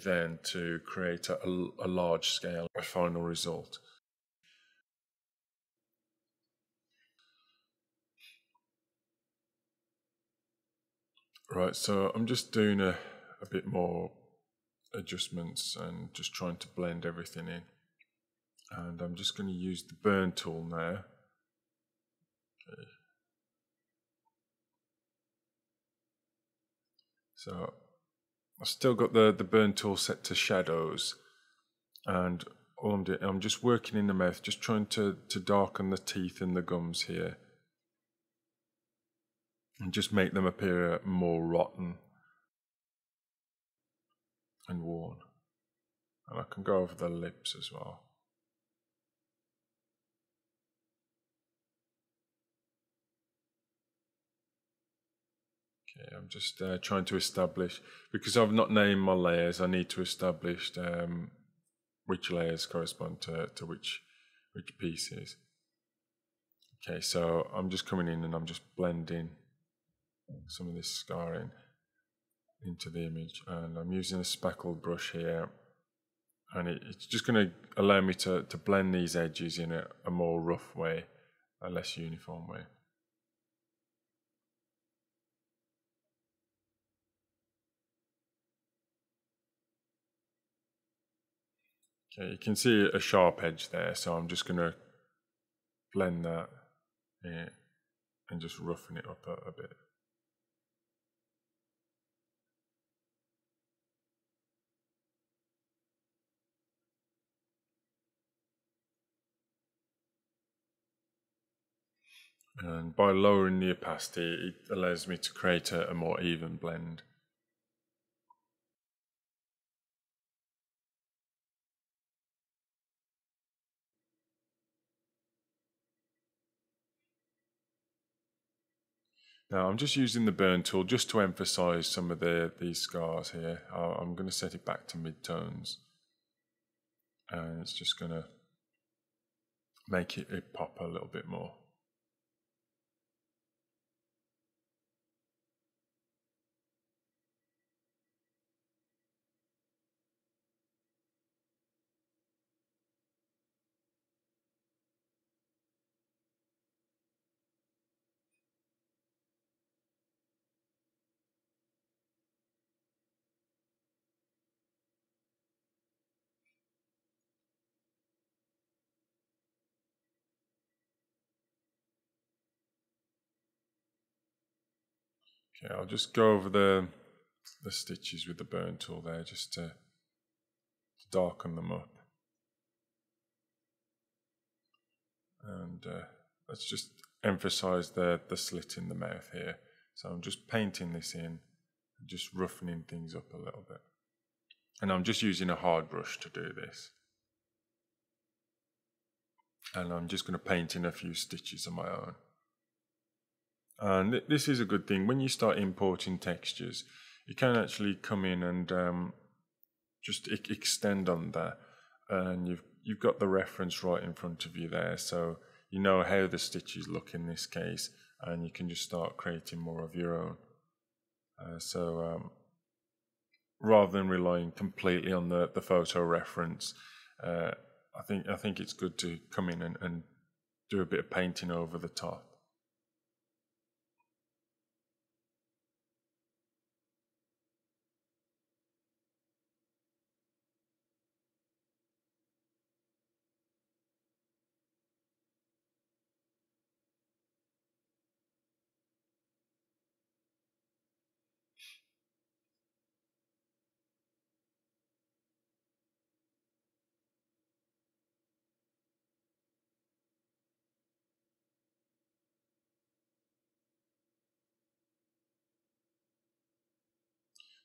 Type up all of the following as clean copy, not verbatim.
then to create a large scale final result. Right, so I'm just doing a bit more adjustments and just trying to blend everything in. And I'm just going to use the burn tool now. Okay. So I've still got the burn tool set to shadows, and all I'm doing, I'm just working in the mouth, just trying to darken the teeth and the gums here, and just make them appear more rotten and worn. And I can go over the lips as well. Okay, I'm just trying to establish, because I've not named my layers, I need to establish which layers correspond to which pieces. Okay, so I'm just coming in and I'm just blending some of this scarring into the image, and I'm using a speckled brush here, and it's just going to allow me to blend these edges in a more rough way, a less uniform way. Okay, you can see a sharp edge there, so I'm just going to blend that in and just roughen it up a bit. And by lowering the opacity, it allows me to create a more even blend. Now I'm just using the burn tool just to emphasize some of these scars here. I'm going to set it back to mid-tones, and it's just going to make it pop a little bit more. Okay, I'll just go over the stitches with the burn tool there just to darken them up. And let's just emphasize the slit in the mouth here. So I'm just painting this in, and just roughening things up a little bit. And I'm just using a hard brush to do this. And I'm just going to paint in a few stitches of my own. And this is a good thing. When you start importing textures, you can actually come in and just extend on that. And you've got the reference right in front of you there. So you know how the stitches look in this case. And you can just start creating more of your own. Rather than relying completely on the photo reference, I think it's good to come in and do a bit of painting over the top.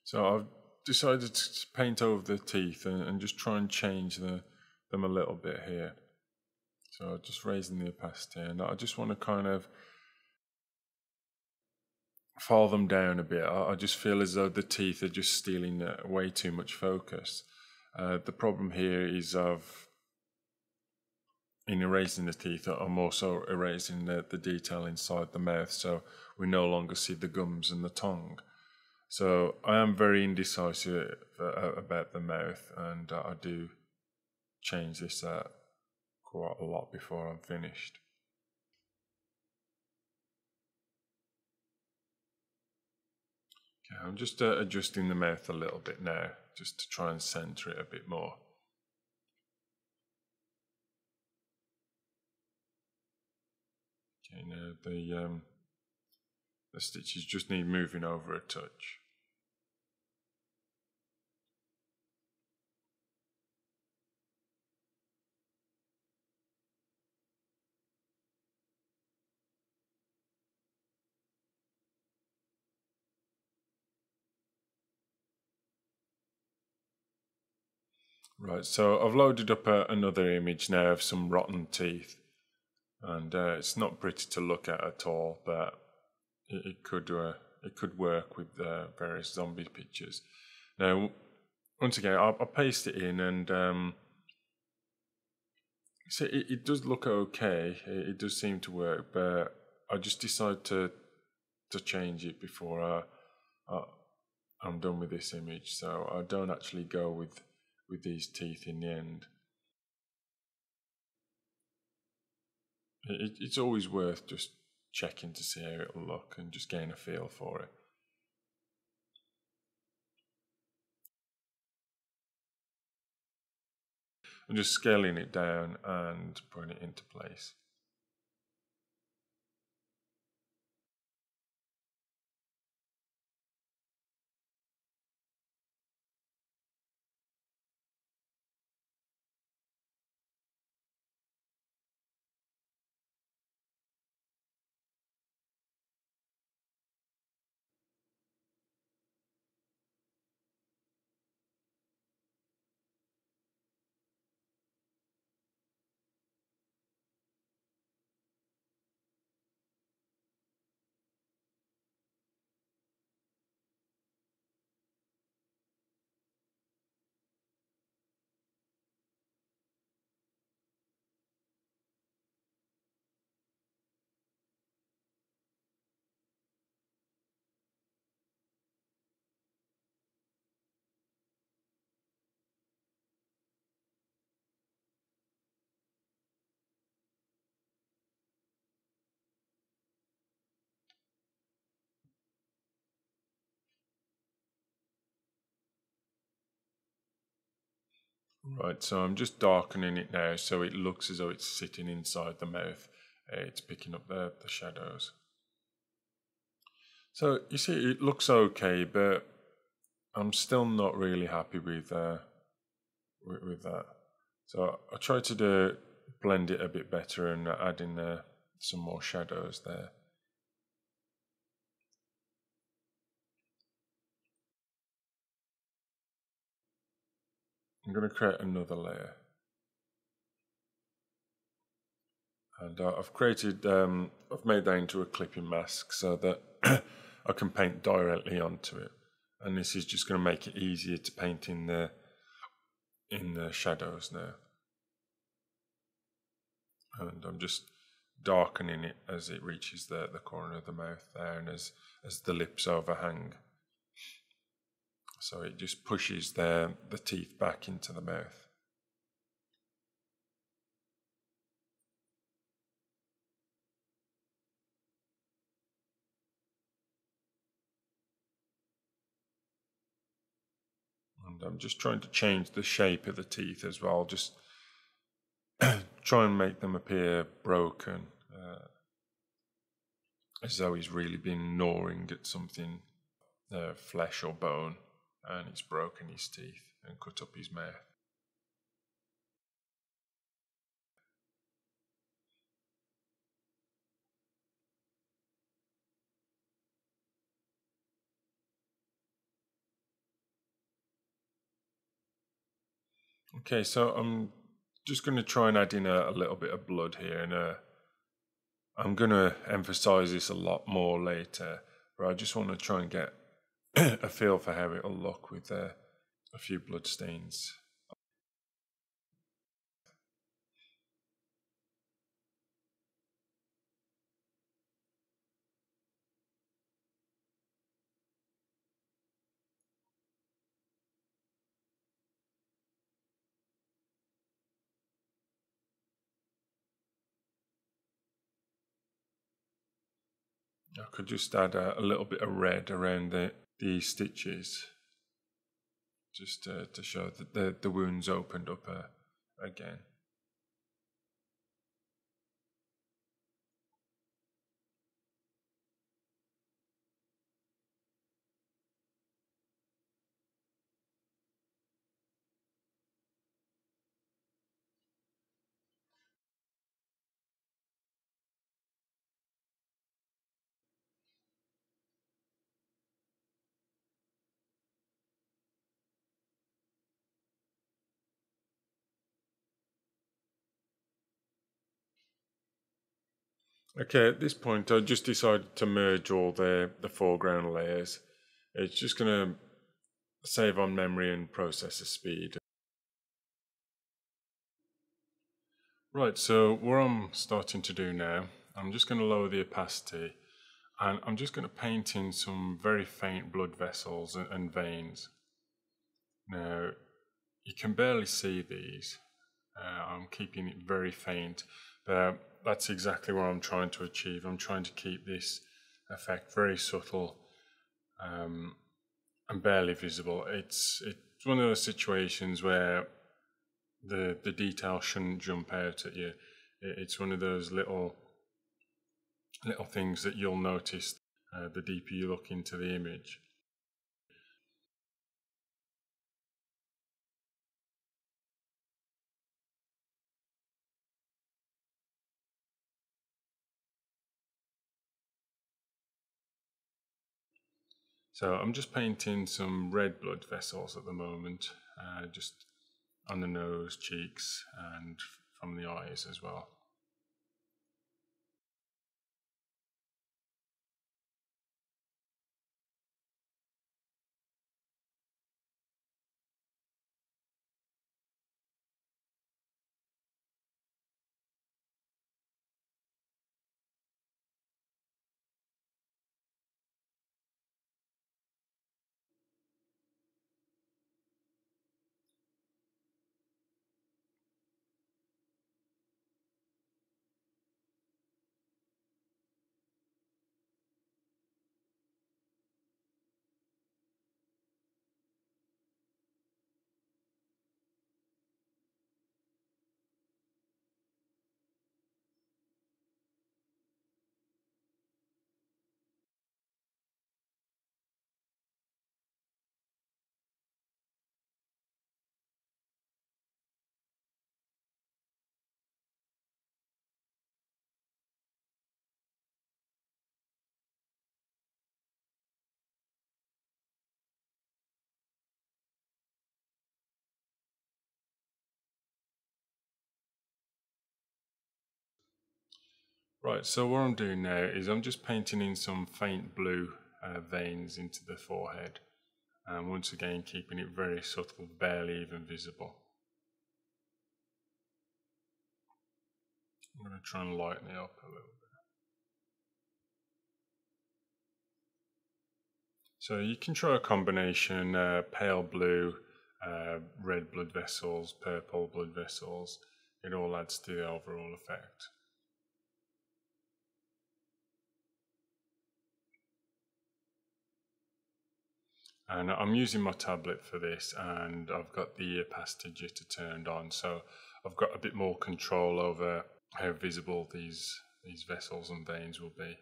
So I've decided to paint over the teeth and just try and change them a little bit here. So just raising the opacity, and I just want to kind of file them down a bit. I just feel as though the teeth are just stealing way too much focus. The problem here is in erasing the teeth, I'm also erasing the detail inside the mouth, so we no longer see the gums and the tongue. So I am very indecisive about the mouth, and I do change this quite a lot before I'm finished. Okay, I'm just adjusting the mouth a little bit now, just to try and centre it a bit more. Okay, now the stitches just need moving over a touch. Right, so I've loaded up another image now of some rotten teeth, and it's not pretty to look at all, but it could work with various zombie pictures. Now, once again, I'll paste it in, and so it does look okay. It does seem to work, but I just decided to change it before I'm done with this image, so I don't actually go with these teeth in the end. It's always worth just checking to see how it'll look and just getting a feel for it. I'm just scaling it down and putting it into place. Right, so I'm just darkening it now so it looks as though it's sitting inside the mouth. It's picking up the shadows. So you see, it looks okay, but I'm still not really happy with that. So I try to blend it a bit better and add in some more shadows there. I'm going to create another layer. And I've made that into a clipping mask so that I can paint directly onto it. And this is just going to make it easier to paint in the shadows now. And I'm just darkening it as it reaches the corner of the mouth there, and as the lips overhang. So it just pushes the teeth back into the mouth. And I'm just trying to change the shape of the teeth as well, just try and make them appear broken, as though he's really been gnawing at something, flesh or bone, and it's broken his teeth and cut up his mouth. Okay, so I'm just going to try and add in a little bit of blood here, and I'm going to emphasize this a lot more later, but I just want to try and get a feel for how it'll look with a few blood stains. I could just add a little bit of red around the stitches, just to show that the wound's opened up again. Okay, at this point I just decided to merge all the foreground layers. It's just going to save on memory and processor speed. Right, so what I'm starting to do now, I'm just going to lower the opacity, and I'm just going to paint in some very faint blood vessels and veins. Now, you can barely see these. I'm keeping it very faint. That's exactly what I'm trying to achieve. I'm trying to keep this effect very subtle and barely visible. It's one of those situations where the detail shouldn't jump out at you. It's one of those little things that you'll notice the deeper you look into the image. So I'm just painting some red blood vessels at the moment, just on the nose, cheeks, and from the eyes as well. Right, so what I'm doing now is I'm just painting in some faint blue veins into the forehead, and once again keeping it very subtle, barely even visible. I'm going to try and lighten it up a little bit. So you can try a combination, pale blue, red blood vessels, purple blood vessels. It all adds to the overall effect. And I'm using my tablet for this, and I've got the opacity jitter turned on, so I've got a bit more control over how visible these vessels and veins will be.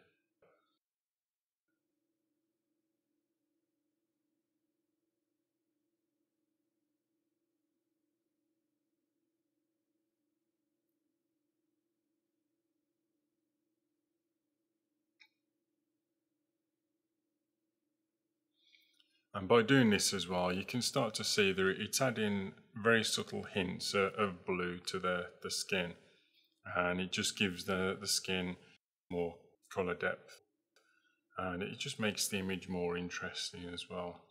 And by doing this as well, you can start to see that it's adding very subtle hints of blue to the skin, and it just gives the skin more colour depth, and it just makes the image more interesting as well.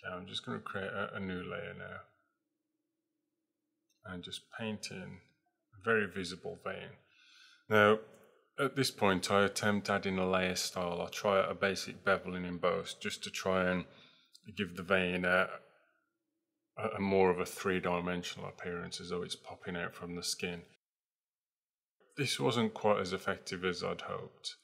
Okay, I'm just going to create a new layer now and just paint in a very visible vein. Now, at this point, I attempt adding a layer style. I try a basic beveling in both just to try and give the vein a a more of a three-dimensional appearance, as though it's popping out from the skin. This wasn't quite as effective as I'd hoped.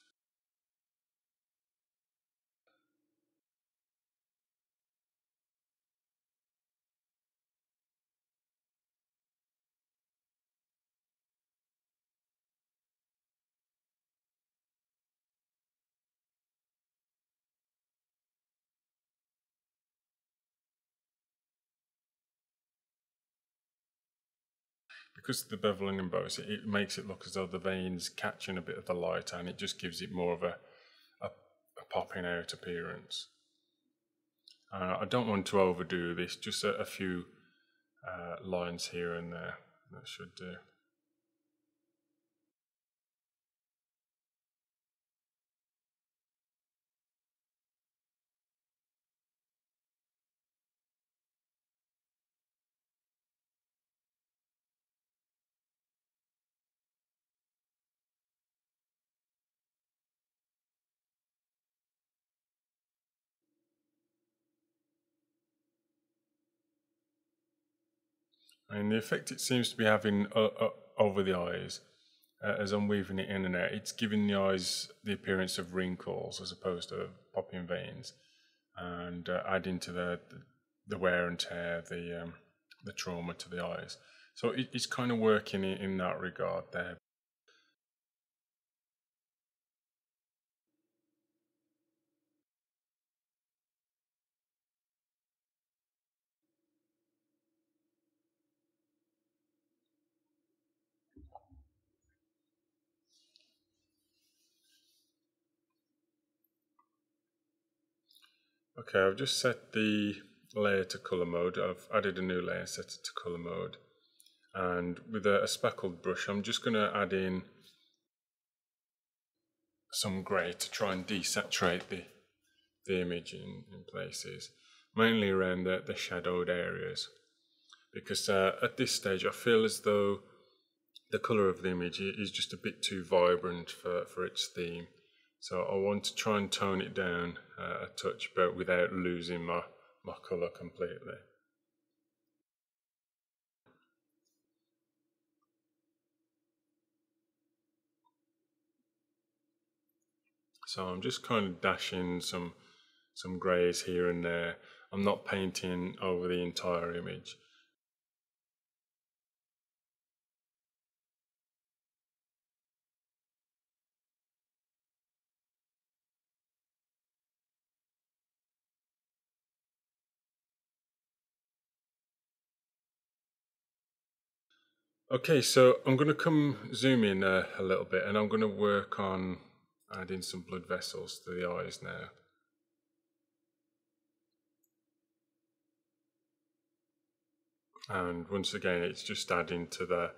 Because of the bevel and emboss, it makes it look as though the veins catching a bit of the light, and it just gives it more of a popping out appearance. I don't want to overdo this, just a few lines here and there, that should do. And the effect it seems to be having over the eyes, as I'm weaving it in and out, it's giving the eyes the appearance of wrinkles as opposed to popping veins, and adding to the wear and tear, the trauma to the eyes. So it's kind of working in that regard there. Okay, I've just set the layer to colour mode. I've added a new layer, set it to colour mode. And with a speckled brush, I'm just going to add in some grey to try and desaturate the image in places, mainly around the shadowed areas. Because at this stage I feel as though the colour of the image is just a bit too vibrant for its theme. So I want to try and tone it down a touch, but without losing my colour completely. So I'm just kind of dashing some greys here and there. I'm not painting over the entire image. Okay, so I'm going to zoom in a little bit, and I'm going to work on adding some blood vessels to the eyes now. And once again, it's just adding to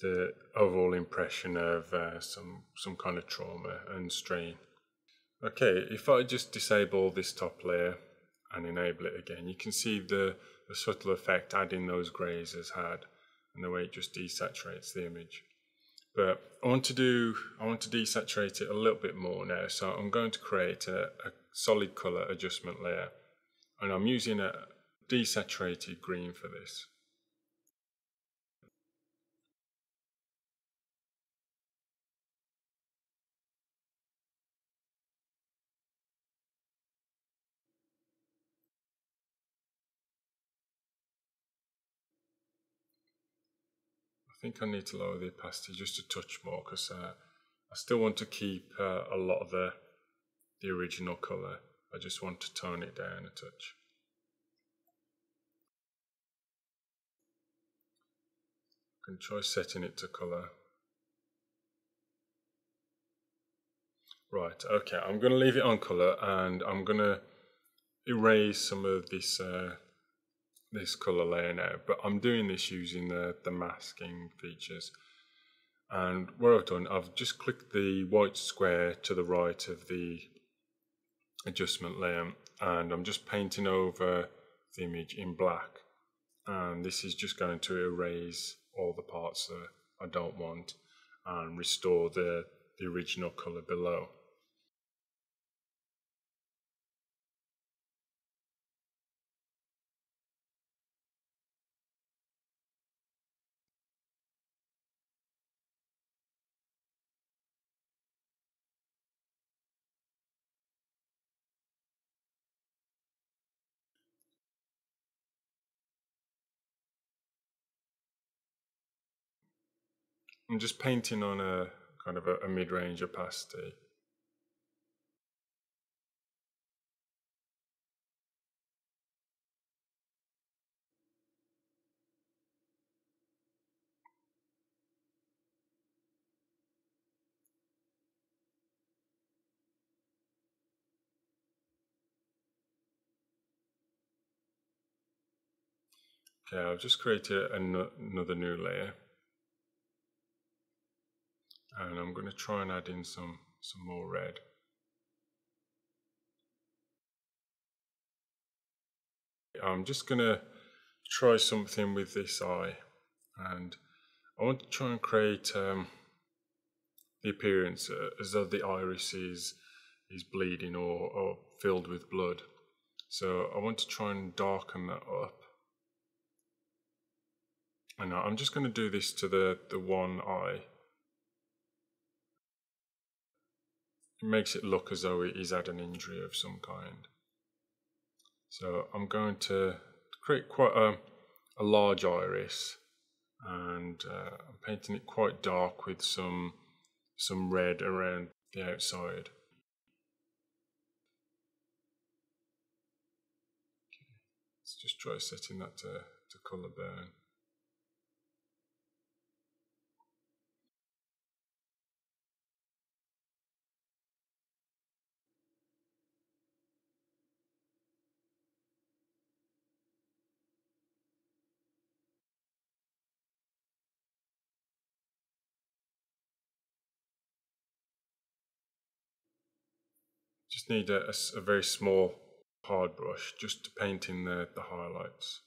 the overall impression of some kind of trauma and strain. Okay, if I just disable this top layer and enable it again, you can see the subtle effect adding those greys has had, and the way it just desaturates the image. But I want to desaturate it a little bit more now, so I'm going to create a solid colour adjustment layer, and I'm using a desaturated green for this. I think I need to lower the opacity just a touch more, because I still want to keep a lot of the original colour. I just want to tone it down a touch. I can try setting it to colour. Right, okay, I'm going to leave it on colour, and I'm going to erase some of this this colour layer now, but I'm doing this using the masking features. And what I've done, I've just clicked the white square to the right of the adjustment layer, and I'm just painting over the image in black, and this is just going to erase all the parts that I don't want and restore the original colour below. I'm just painting on a kind of a mid-range opacity. Okay, I've just created another new layer, and I'm going to try and add in some more red. I'm just going to try something with this eye, and I want to try and create the appearance as though the iris is bleeding or filled with blood. So I want to try and darken that up. And I'm just going to do this to the one eye. It makes it look as though he's had an injury of some kind. So I'm going to create quite a large iris, and I'm painting it quite dark with some red around the outside. Let's just try setting that to colour burn. Just need a very small hard brush just to paint in the highlights.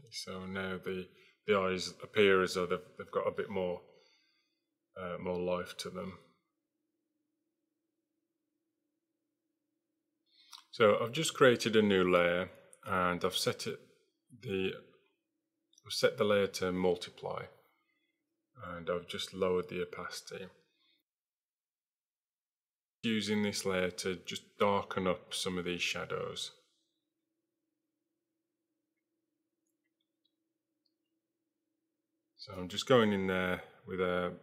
Okay, so now the eyes appear as though they've got a bit more life to them. So I've just created a new layer, and I've set the layer to multiply, and I've just lowered the opacity. Using this layer to just darken up some of these shadows. So I'm just going in there with a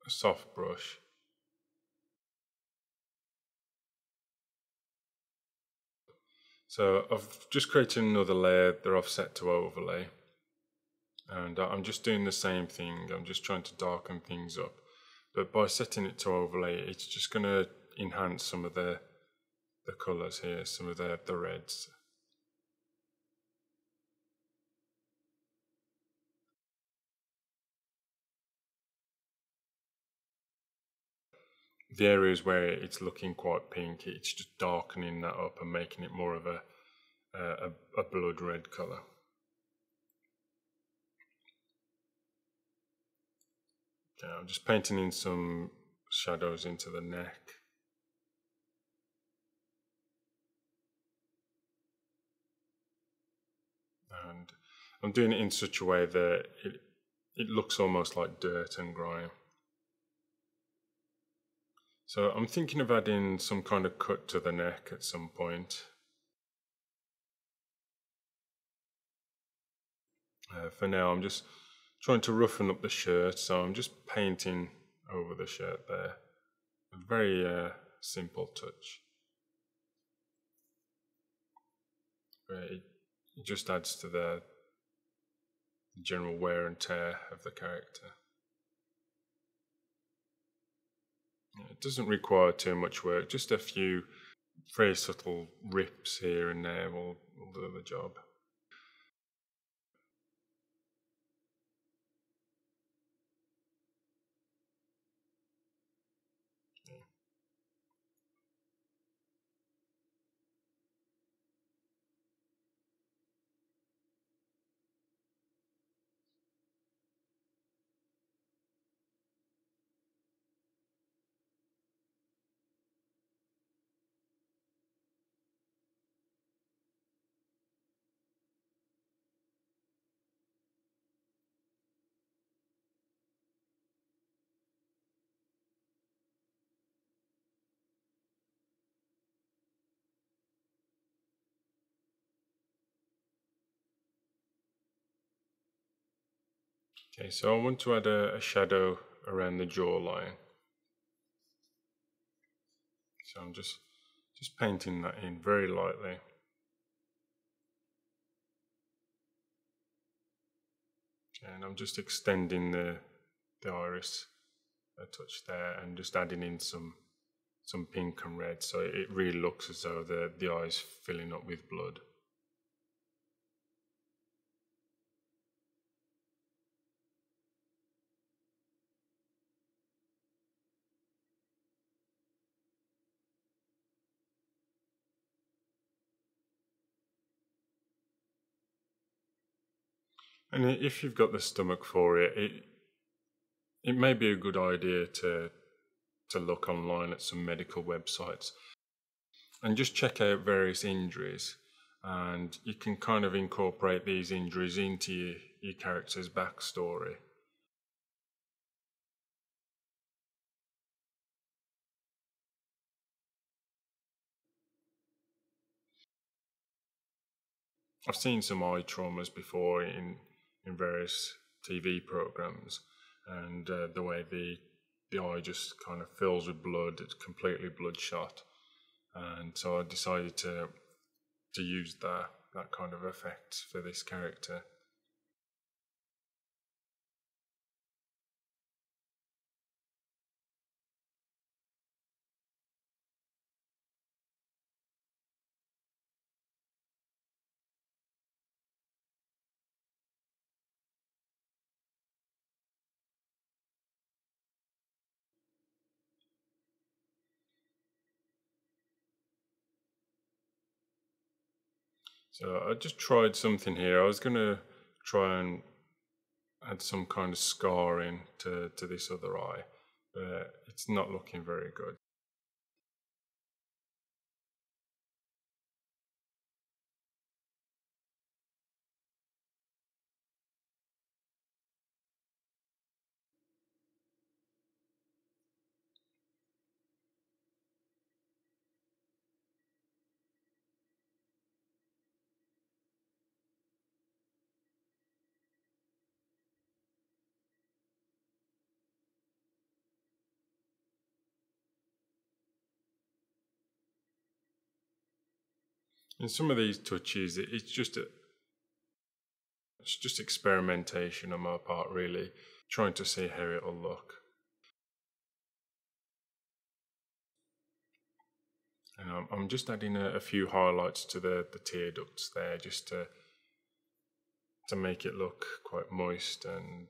soft brush. So I've just created another layer that I've set to overlay, and I'm just doing the same thing. I'm just trying to darken things up, but by setting it to overlay, it's just going to enhance some of the colours here, some of the reds. The areas where it's looking quite pink, it's just darkening that up and making it more of a blood red colour. Okay, I'm just painting in some shadows into the neck. And I'm doing it in such a way that it looks almost like dirt and grime. So I'm thinking of adding some kind of cut to the neck at some point. For now, I'm just trying to roughen up the shirt, so I'm just painting over the shirt there. A very simple touch. It just adds to the general wear and tear of the character. It doesn't require too much work, just a few very subtle rips here and there will do the job. Okay, so I want to add a shadow around the jawline. So I'm just painting that in very lightly. And I'm just extending the iris a touch there and just adding in some pink and red, so it really looks as though the eye's filling up with blood. And if you've got the stomach for it, it may be a good idea to look online at some medical websites and just check out various injuries, and you can kind of incorporate these injuries into your character's backstory. I've seen some eye traumas before in various TV programs, and the way the eye just kind of fills with blood, it's completely bloodshot, and so I decided to use that kind of effect for this character. So I just tried something here. I was going to try and add some kind of scarring to this other eye, but it's not looking very good. In some of these touches, it's just experimentation on my part, really, trying to see how it'll look. And I'm just adding a few highlights to the tear ducts there, just to make it look quite moist and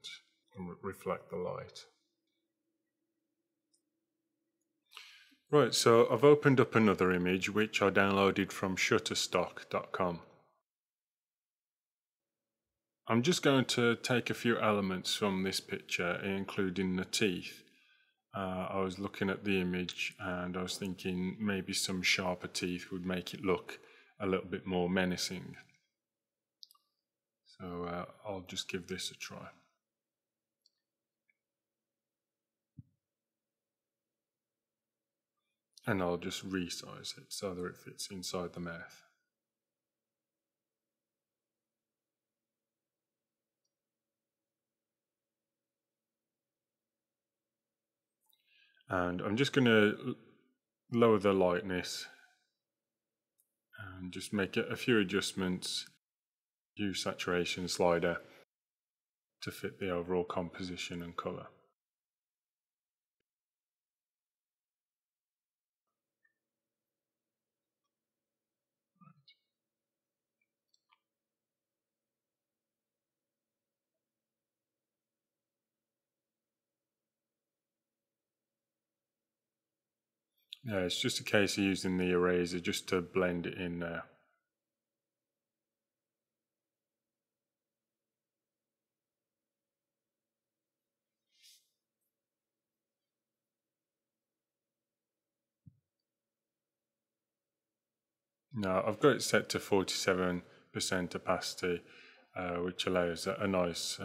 reflect the light. Right, so I've opened up another image which I downloaded from shutterstock.com. I'm just going to take a few elements from this picture, including the teeth. I was looking at the image and I was thinking maybe some sharper teeth would make it look a little bit more menacing. So I'll just give this a try. And I'll just resize it so that it fits inside the mouth. And I'm just going to lower the lightness and just make a few adjustments. Use saturation slider to fit the overall composition and colour. Yeah, it's just a case of using the eraser just to blend it in there. Now I've got it set to 47% opacity, which allows a nice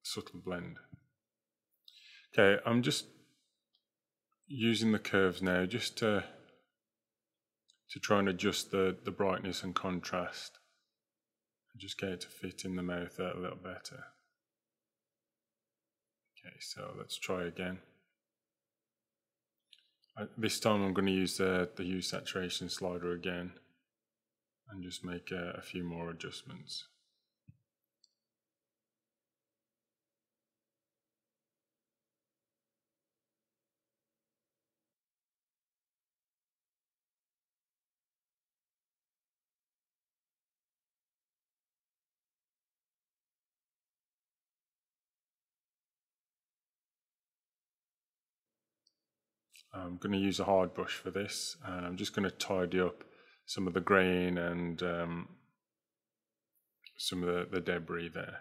subtle blend. Okay, I'm just using the curves now just to try and adjust the brightness and contrast, and just get it to fit in the mouth a little better. Okay, so let's try again. This time I'm going to use the hue saturation slider again and just make a few more adjustments. I'm going to use a hard brush for this, and I'm just going to tidy up some of the grain and some of the debris there.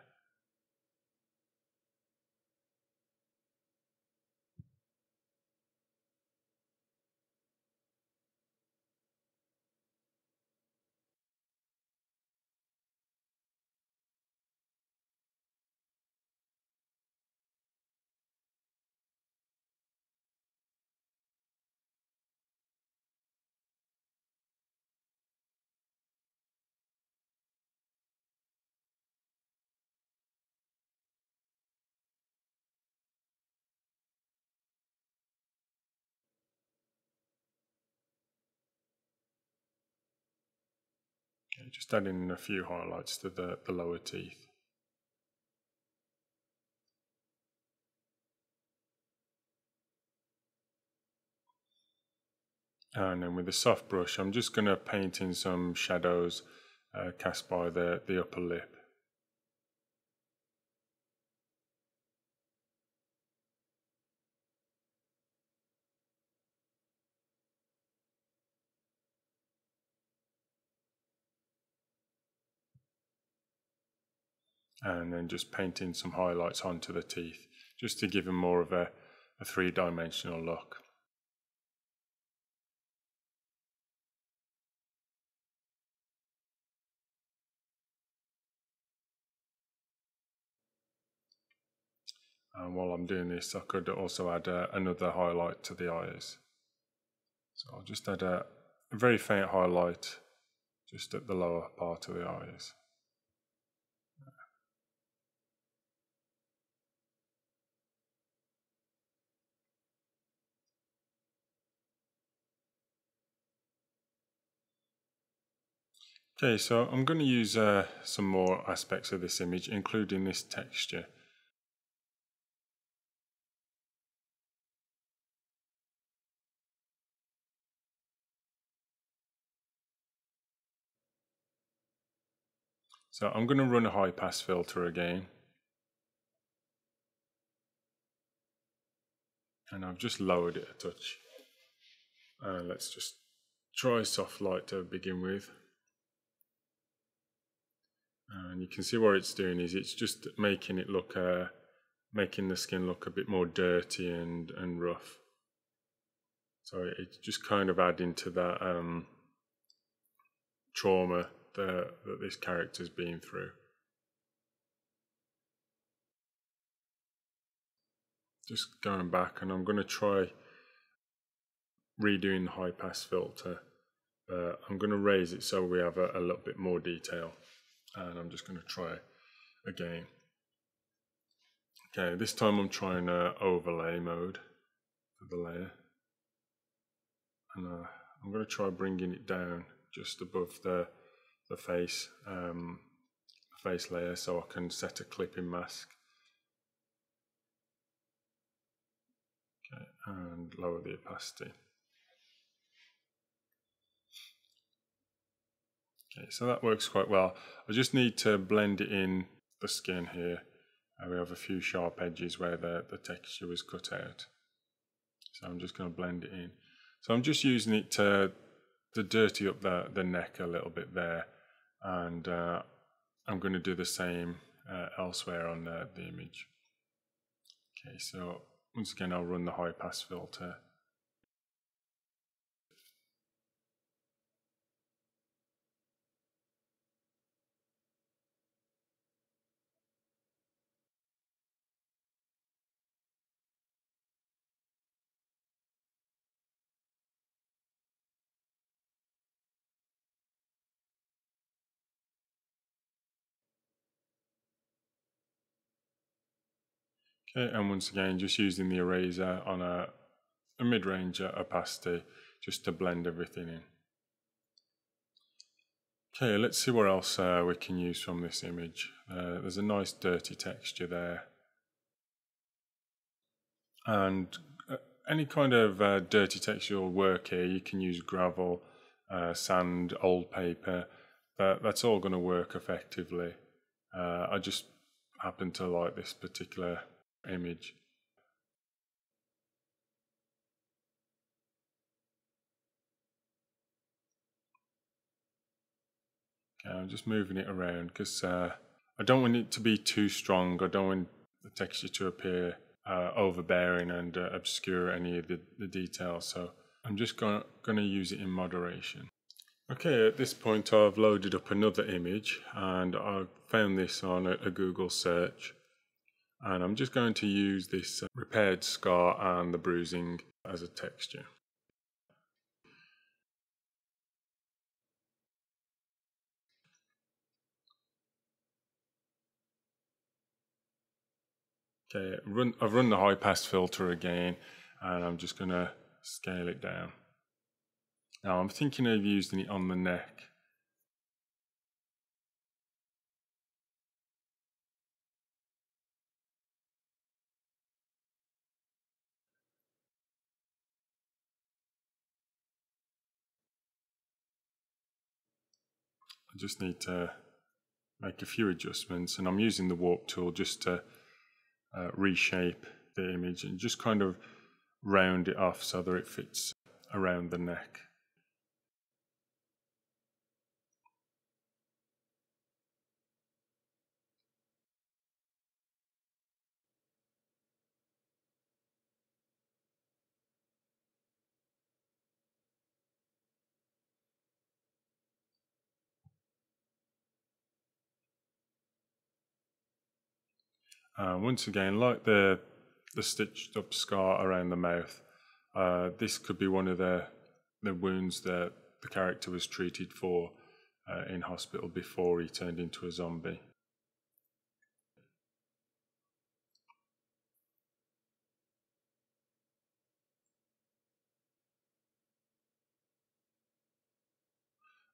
Okay, just adding in a few highlights to the lower teeth. And then with a soft brush, I'm just going to paint in some shadows cast by the upper lip. And then just painting some highlights onto the teeth, just to give them more of a three-dimensional look. And while I'm doing this, I could also add another highlight to the eyes. So I'll just add a very faint highlight just at the lower part of the eyes. Okay, so I'm going to use some more aspects of this image, including this texture. So I'm going to run a high pass filter again. And I've just lowered it a touch. Let's just try soft light to begin with. And you can see what it's doing is it's just making it look, making the skin look a bit more dirty and rough. So it's just kind of adding to that trauma that this character's been through. Just going back, and I'm going to try redoing the high pass filter. I'm going to raise it so we have a little bit more detail, and I'm just going to try again. Okay, this time I'm trying overlay mode for the layer, and I'm going to try bringing it down just above the face layer so I can set a clipping mask. Okay, and lower the opacity. Okay, so that works quite well. I just need to blend it in the skin here. We have a few sharp edges where the texture was cut out. So I'm just going to blend it in. So I'm just using it to dirty up the neck a little bit there. And I'm going to do the same elsewhere on the image. Okay, so once again I'll run the high pass filter. Okay, and once again, just using the eraser on a mid-range opacity just to blend everything in. Okay, let's see what else we can use from this image. There's a nice dirty texture there. And any kind of dirty texture will work here. You can use gravel, sand, old paper. That's all going to work effectively. I just happen to like this particular image. Okay, I'm just moving it around because I don't want it to be too strong. I don't want the texture to appear overbearing and obscure any of the details. So I'm just going to use it in moderation. Okay, at this point I've loaded up another image and I've found this on a Google search. And I'm just going to use this repaired scar and the bruising as a texture. Okay, I've run the high pass filter again and I'm just going to scale it down. Now I'm thinking of using it on the neck. I just need to make a few adjustments and I'm using the warp tool just to reshape the image and just kind of round it off so that it fits around the neck. Once again, like the stitched up scar around the mouth, this could be one of the wounds that the character was treated for in hospital before he turned into a zombie.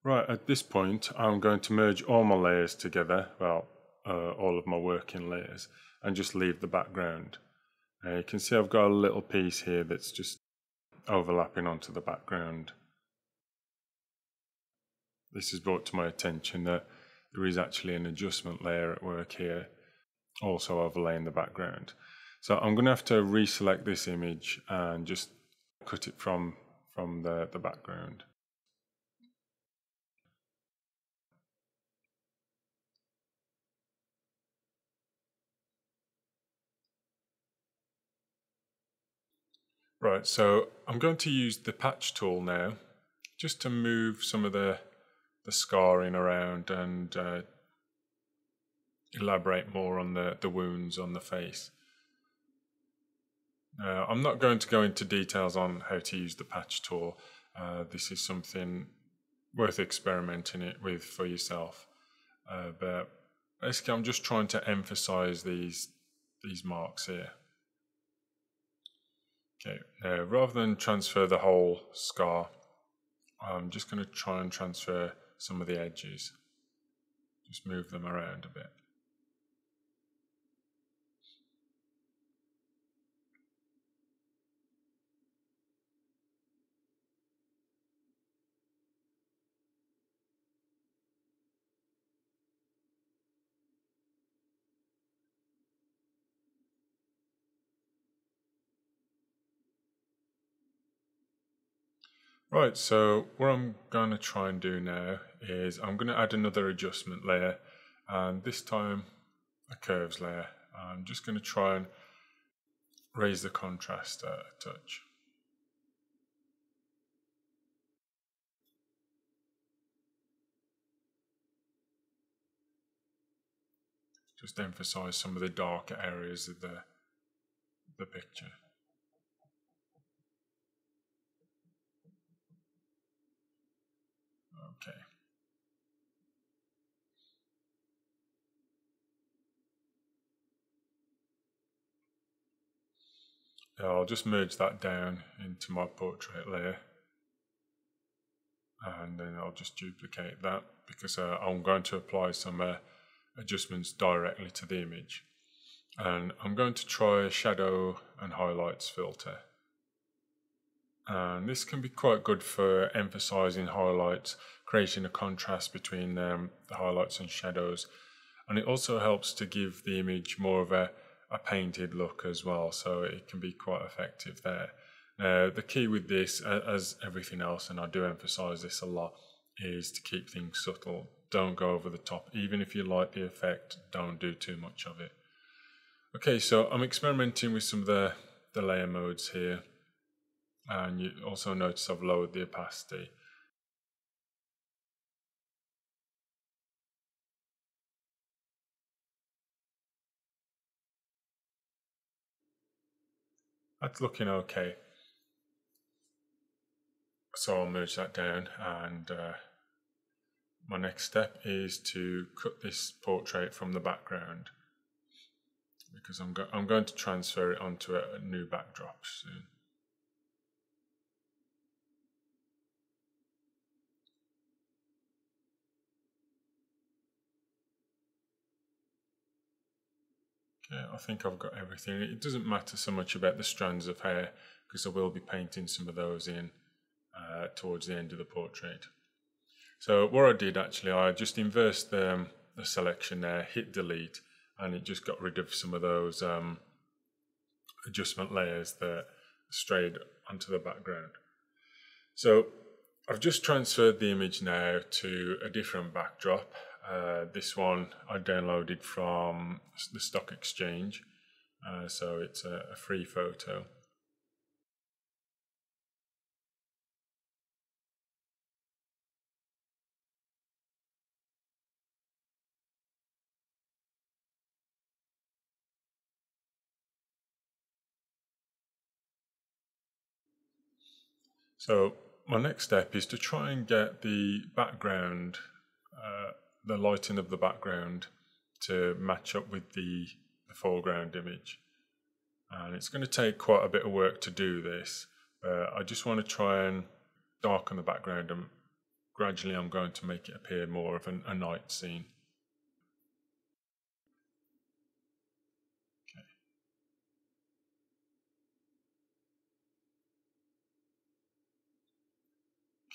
Right, at this point I'm going to merge all my layers together, well, all of my working layers, and just leave the background. You can see I've got a little piece here that's just overlapping onto the background. This has brought to my attention that there is actually an adjustment layer at work here, also overlaying the background. So I'm going to have to reselect this image and just cut it from the background. Right, so I'm going to use the patch tool now just to move some of the scarring around and elaborate more on the wounds on the face. I'm not going to go into details on how to use the patch tool. This is something worth experimenting it with for yourself. But basically I'm just trying to emphasize these marks here. Okay, now rather than transfer the whole scar, I'm just going to try and transfer some of the edges. Just move them around a bit. Right, so what I'm going to try and do now is I'm going to add another adjustment layer, and this time a curves layer. I'm just going to try and raise the contrast a touch. Just emphasize some of the darker areas of the picture. Okay. I'll just merge that down into my portrait layer, and then I'll just duplicate that because I'm going to apply some adjustments directly to the image. And I'm going to try a shadow and highlights filter. And this can be quite good for emphasizing highlights, creating a contrast between the highlights and shadows. And it also helps to give the image more of a painted look as well, so it can be quite effective there. Now, the key with this, as everything else, and I do emphasize this a lot, is to keep things subtle. Don't go over the top. Even if you like the effect, don't do too much of it. Okay, so I'm experimenting with some of the layer modes here. And you also notice I've lowered the opacity. That's looking okay. So I'll merge that down, and my next step is to cut this portrait from the background, because I'm going to transfer it onto a new backdrop soon. Okay, I think I've got everything. It doesn't matter so much about the strands of hair, because I will be painting some of those in towards the end of the portrait. So what I did actually, I just inversed the selection there, hit delete, and it just got rid of some of those adjustment layers that strayed onto the background. So I've just transferred the image now to a different backdrop. This one I downloaded from the Stock Exchange, so it's a free photo. So my next step is to try and get the background, the lighting of the background, to match up with the foreground image. And it's going to take quite a bit of work to do this. I just want to try and darken the background, and gradually I'm going to make it appear more of a night scene.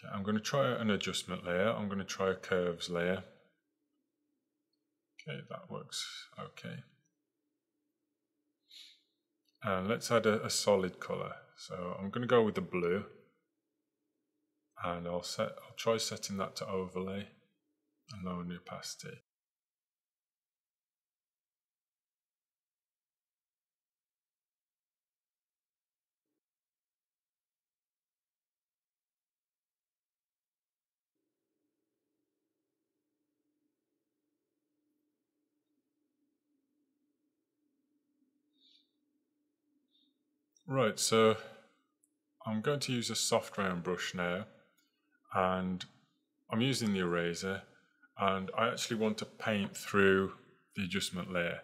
Okay, I'm going to try an adjustment layer. I'm going to try a curves layer. Okay, that works okay. And let's add a solid color. So I'm going to go with the blue, and I'll try setting that to overlay and lower the opacity. Right, so I'm going to use a soft round brush now, and I'm using the eraser, and I actually want to paint through the adjustment layer.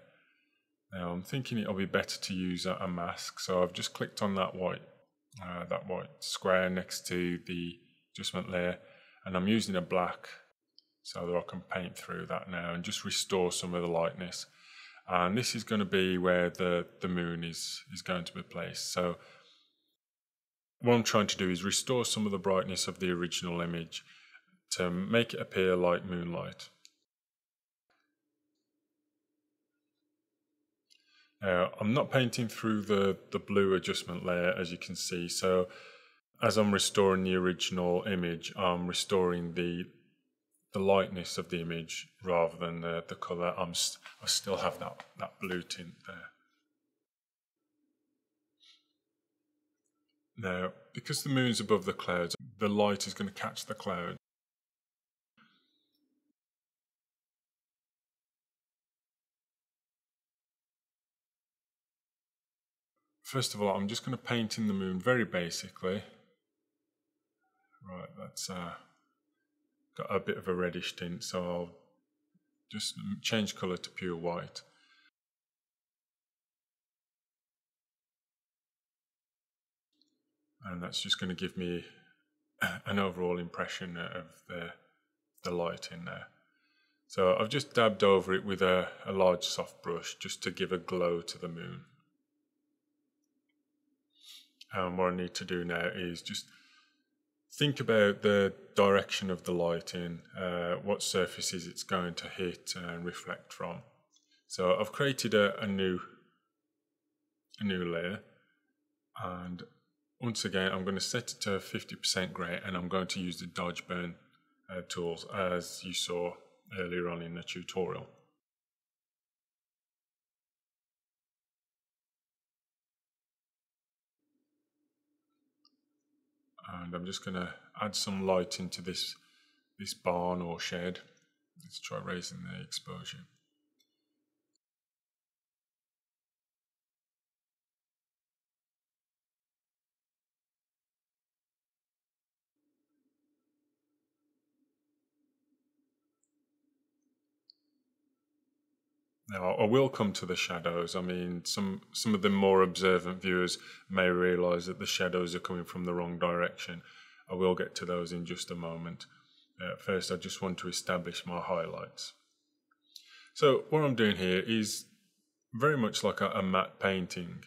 Now I'm thinking it'll be better to use a mask, so I've just clicked on that white square next to the adjustment layer, and I'm using a black so that I can paint through that now and just restore some of the lightness. And this is going to be where the moon is going to be placed. So what I'm trying to do is restore some of the brightness of the original image to make it appear like moonlight. Now, I'm not painting through the blue adjustment layer, as you can see. So as I'm restoring the original image, I'm restoring the lightness of the image rather than the colour. I still have that blue tint there. Now, because the moon's above the clouds, the light is going to catch the cloud. First of all, I'm just going to paint in the moon very basically. Right, that's got a bit of a reddish tint, so I'll just change colour to pure white. and that's just going to give me an overall impression of the light in there. So I've just dabbed over it with a large soft brush just to give a glow to the moon. And what I need to do now is just think about the direction of the light in, what surfaces it's going to hit and reflect from. So I've created a new layer, and once again I'm going to set it to 50% grey, and I'm going to use the dodge burn tools as you saw earlier on in the tutorial. And I'm just going to add some light into this barn or shed. Let's try raising the exposure. Now, I will come to the shadows. I mean, some of the more observant viewers may realise that the shadows are coming from the wrong direction. I will get to those in just a moment. First, I just want to establish my highlights. So what I'm doing here is very much like a matte painting.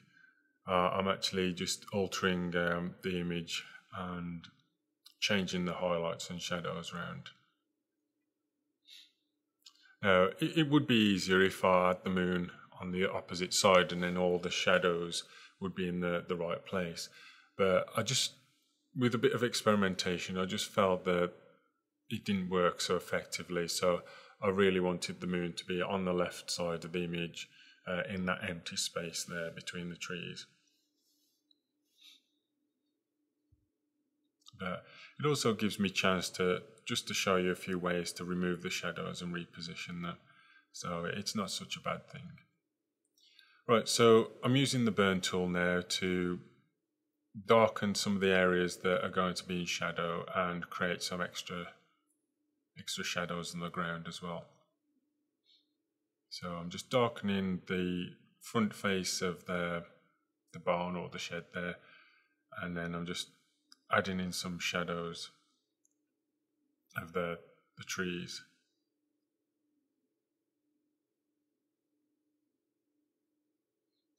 I'm actually just altering the image and changing the highlights and shadows around. Now, it would be easier if I had the moon on the opposite side and then all the shadows would be in the right place. But with a bit of experimentation, I just felt that it didn't work so effectively. So I really wanted the moon to be on the left side of the image, in that empty space there between the trees. But it also gives me a chance to show you a few ways to remove the shadows and reposition them. So it's not such a bad thing. Right, so I'm using the burn tool now to darken some of the areas that are going to be in shadow and create some extra shadows on the ground as well. So I'm just darkening the front face of the barn or the shed there, and then I'm just adding in some shadows of the trees.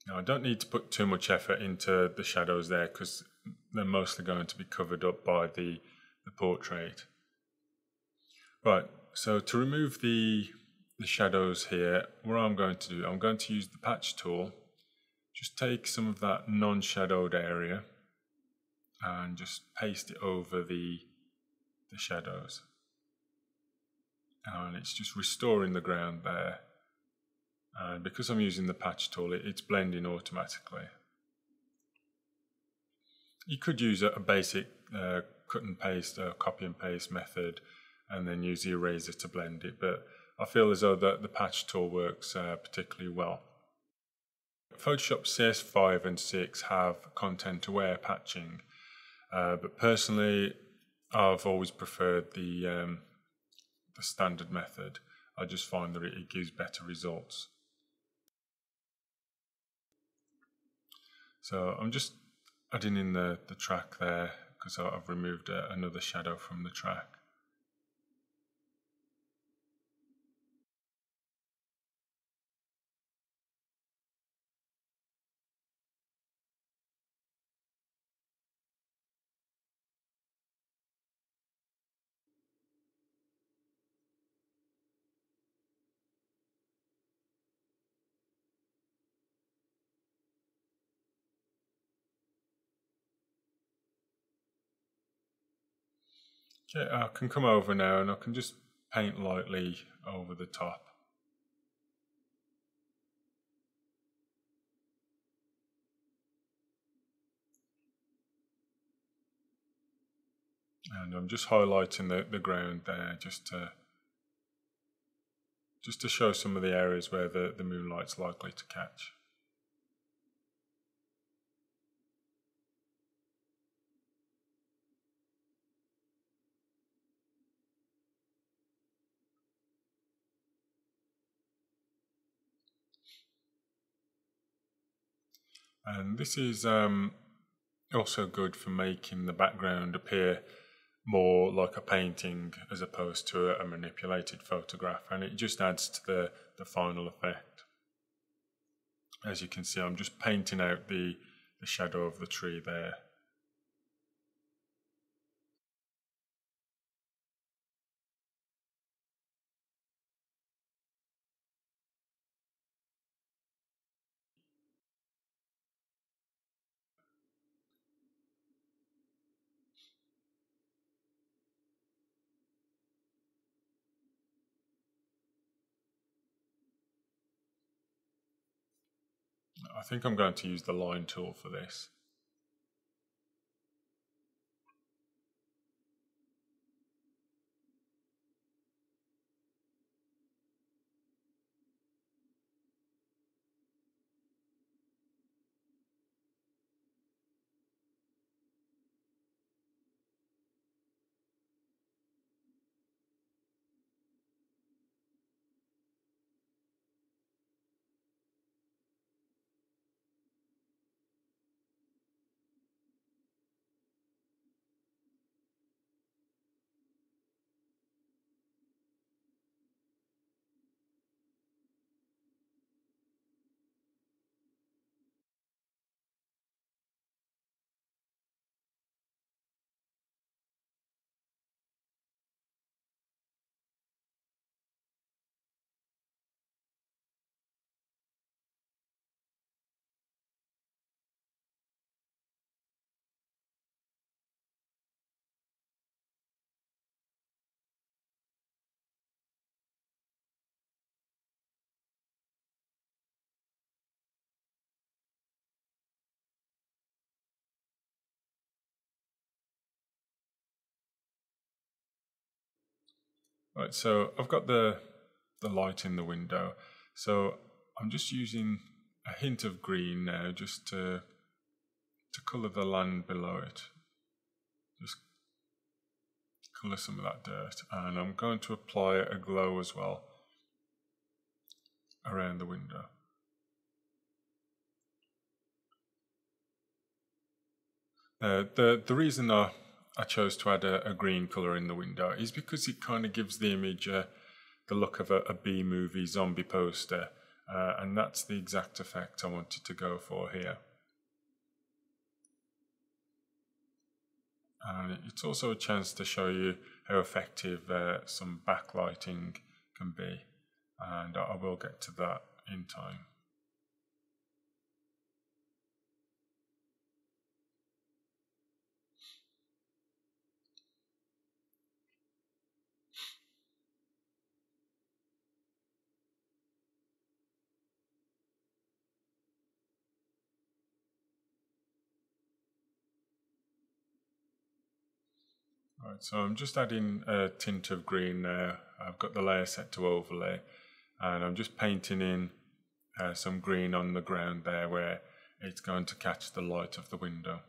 Now, I don't need to put too much effort into the shadows there because they're mostly going to be covered up by the portrait. Right, so to remove the shadows here, what I'm going to do, I'm going to use the patch tool, just take some of that non-shadowed area and just paste it over the shadows. And it's just restoring the ground there. And because I'm using the patch tool, it's blending automatically. You could use a basic cut and paste, copy and paste method, and then use the eraser to blend it, but I feel as though the patch tool works particularly well. Photoshop CS5 and 6 have content-aware patching, but personally I've always preferred the standard method. I just find that it gives better results. So I'm just adding in the track there because I've removed another shadow from the track. Okay, I can come over now and I can just paint lightly over the top. And I'm just highlighting the ground there just to show some of the areas where the moonlight's likely to catch. And this is Also good for making the background appear more like a painting as opposed to a manipulated photograph, and it just adds to the final effect. As you can see, I'm just painting out the shadow of the tree there. I think I'm going to use the line tool for this. Right, so I've got the light in the window, so I'm just using a hint of green now just to colour the land below it. Just colour some of that dirt, and I'm going to apply a glow as well around the window. The reason I chose to add a green colour in the window is because it kind of gives the image the look of a B-movie zombie poster, and that's the exact effect I wanted to go for here. And it's also a chance to show you how effective some backlighting can be, and I will get to that in time. Right, so I'm just adding a tint of green now. I've got the layer set to overlay, and I'm just painting in some green on the ground there where it's going to catch the light of the window.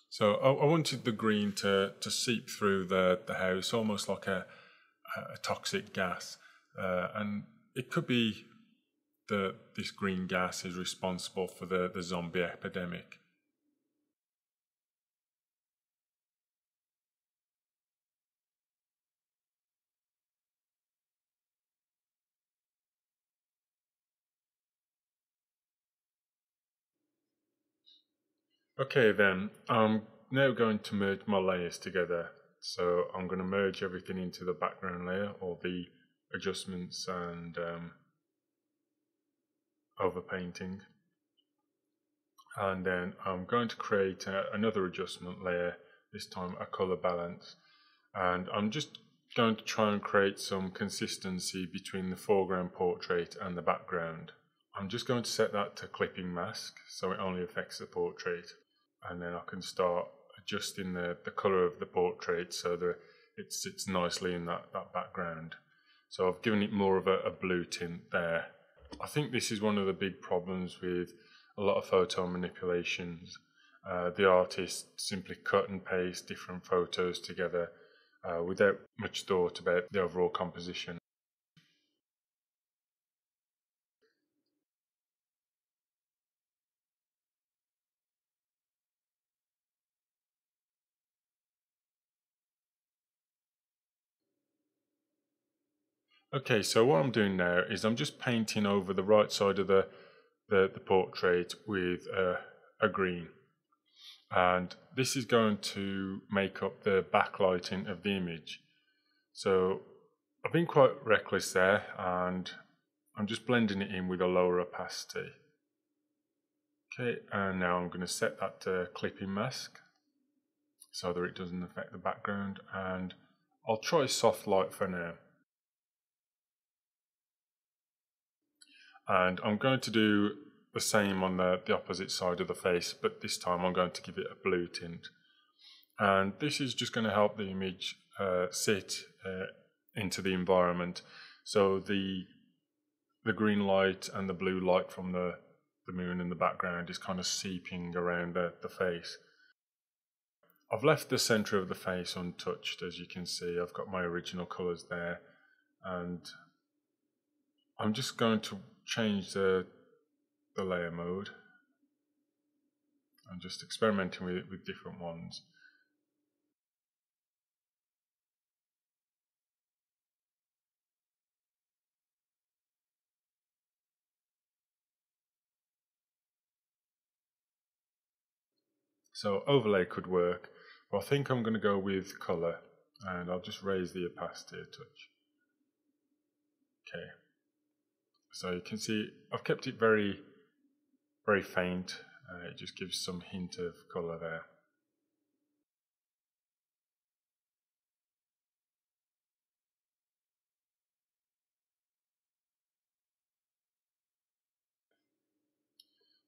So I wanted the green to seep through the house, almost like a toxic gas. And it could be that this green gas is responsible for the zombie epidemic. Okay then, I'm now going to merge my layers together. So I'm going to merge everything into the background layer, all the adjustments and overpainting. And then I'm going to create another adjustment layer, this time a color balance. And I'm just going to try and create some consistency between the foreground portrait and the background. I'm just going to set that to clipping mask, so it only affects the portrait. And then I can start adjusting the colour of the portrait so that it sits nicely in that background. So I've given it more of a blue tint there. I think this is one of the big problems with a lot of photo manipulations. The artists simply cut and paste different photos together without much thought about the overall composition. Okay, so what I'm doing now is I'm just painting over the right side of the portrait with a green. And this is going to make up the backlighting of the image. So I've been quite reckless there, and I'm just blending it in with a lower opacity. Okay, and now I'm going to set that to clipping mask so that it doesn't affect the background, and I'll try soft light for now. And I'm going to do the same on the opposite side of the face, but this time I'm going to give it a blue tint. And this is just going to help the image sit into the environment. So the green light and the blue light from the moon in the background is kind of seeping around the face. I've left the centre of the face untouched, as you can see. I've got my original colours there, and I'm just going to change the layer mode. I'm just experimenting with different ones. So overlay could work, but I think I'm going to go with colour, and I'll just raise the opacity a touch. Okay, so you can see I've kept it very, very faint. It just gives some hint of colour there.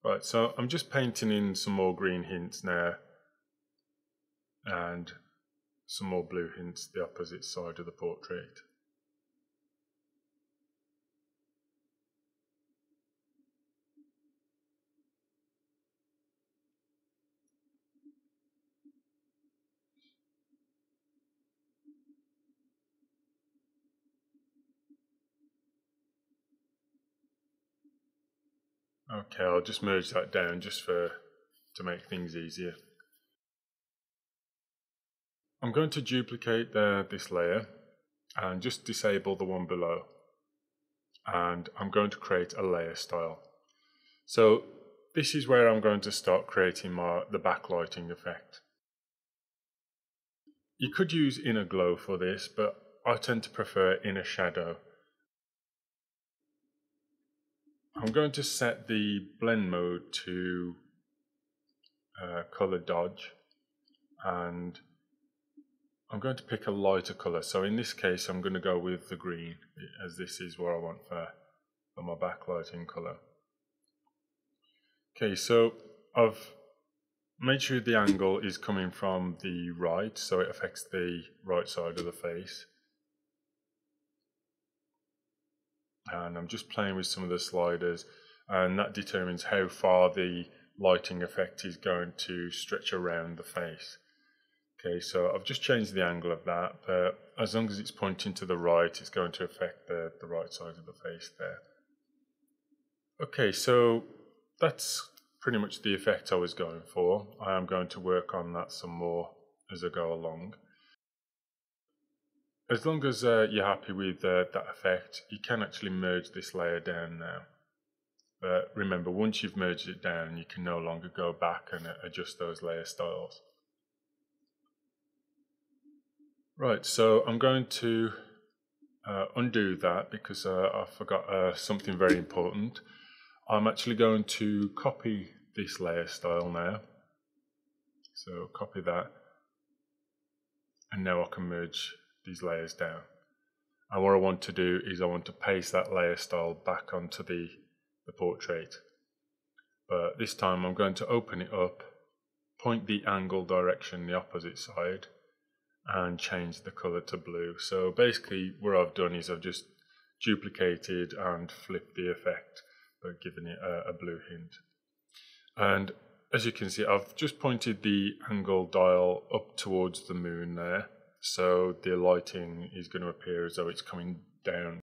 Right, so I'm just painting in some more green hints now, and some more blue hints the opposite side of the portrait. Okay, I'll just merge that down just to make things easier. I'm going to duplicate this layer and just disable the one below. And I'm going to create a layer style. So this is where I'm going to start creating the backlighting effect. You could use inner glow for this, but I tend to prefer inner shadow. I'm going to set the blend mode to color dodge, and I'm going to pick a lighter color. So in this case I'm going to go with the green, as this is what I want for my backlighting color. Okay, so I've made sure the angle is coming from the right, so it affects the right side of the face. And I'm just playing with some of the sliders, and that determines how far the lighting effect is going to stretch around the face. Okay, so I've just changed the angle of that, but as long as it's pointing to the right, it's going to affect the right side of the face there. Okay, so that's pretty much the effect I was going for. I am going to work on that some more as I go along. As long as you're happy with that effect, you can actually merge this layer down now. But remember, once you've merged it down, you can no longer go back and adjust those layer styles. Right, so I'm going to undo that because I forgot something very important. I'm actually going to copy this layer style now. So copy that, and now I can merge these layers down. And what I want to do is I want to paste that layer style back onto the portrait. But this time I'm going to open it up, point the angle direction the opposite side, and change the color to blue. So basically what I've done is I've just duplicated and flipped the effect, but given it a blue hint. And as you can see, I've just pointed the angle dial up towards the moon there, so the lighting is going to appear as though it's coming down